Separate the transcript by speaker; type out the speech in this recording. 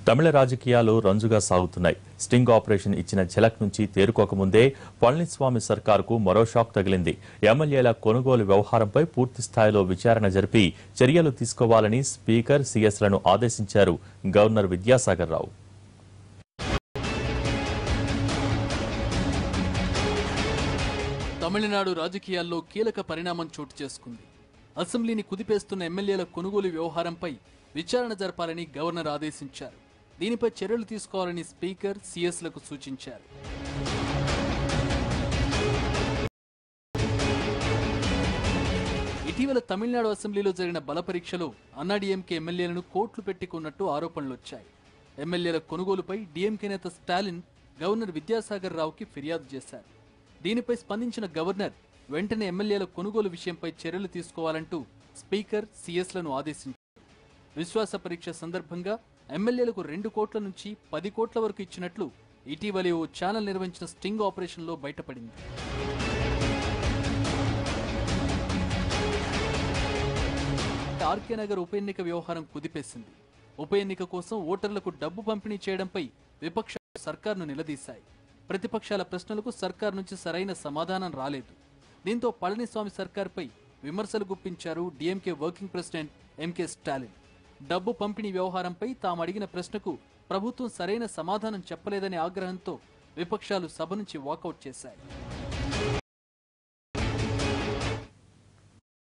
Speaker 1: తమిళ రాజకీయాలు రంజుగా సాగుతున్నాయి. Sting operation ఇచ్చిన ఝలక్ నుంచి తేరుకోకముందే పళనిస్వామి సర్కారుకు మరో షాక్ తగిలింది. ఎమ్మెల్యేల కొనుగోలు వ్యవహారంపై పూర్తి స్థాయిలో విచారణ జరిపి చర్యలు తీసుకోవాలని స్పీకర్ సీఎస్లను ఆదేశించారు గవర్నర్ విద్యాసాగర్ రావు.
Speaker 2: తమిళనాడు రాజకీయాల్లో కీలక పరిణామం చోటు చేసుకుంది. అసెంబ్లీని కుదిపేస్తున్న ఎమ్మెల్యేల కొనుగోలు వ్యవహారంపై విచారణ జరపాలని గవర్నర్ ఆదేశించారు. దీనిపై చర్యలు తీసుకోవాలని స్పీకర్ సీఎస్లకు సూచించారు. ఇటీవల తమిళనాడు అసెంబ్లీలో జరిగిన బల పరీక్షలో అన్నాడీఎంకే ఎమ్మెల్యేలను కోట్లు పెట్టుకున్నట్టు ఆరోపణలొచ్చాయి. ఎమ్మెల్యేల కొనుగోలుపై డీఎంకే నేత స్టాలిన్ గవర్నర్ విద్యాసాగర్ రావుకి ఫిర్యాదు చేశారు. దీనిపై స్పందించిన గవర్నర్ వెంటనే ఎమ్మెల్యేల కొనుగోలు విషయంపై చర్యలు తీసుకోవాలంటూ స్పీకర్ సీఎస్లను ఆదేశించారు. విశ్వాస పరీక్ష సందర్భంగా ఎమ్మెల్యేలకు 2 కోట్ల నుంచి 10 కోట్ల వరకు ఇచ్చినట్లు ఇటీవలే ఓ ఛానల్ నిర్వహించిన స్టింగ్ ఆపరేషన్లో బయటపడింది. ఆర్కే నగర్ ఉప ఎన్నిక వ్యవహారం కుదిపేసింది. ఉప ఎన్నిక కోసం ఓటర్లకు డబ్బు పంపిణీ చేయడంపై విపక్షాలు సర్కార్ను నిలదీశాయి. ప్రతిపక్షాల ప్రశ్నలకు సర్కార్ నుంచి సరైన సమాధానం రాలేదు. దీంతో పళనిస్వామి సర్కార్పై విమర్శలు గుప్పించారు DMK working president MK Stalin. డబ్బు పంపిణీ వ్యవహారంపై తాము అడిగిన ప్రశ్నకు ప్రభుత్వం సరైన సమాధానం చెప్పలేదనే ఆగ్రహంతో విపక్షాలు సభ నుంచి వాకౌట్ చేశాయి.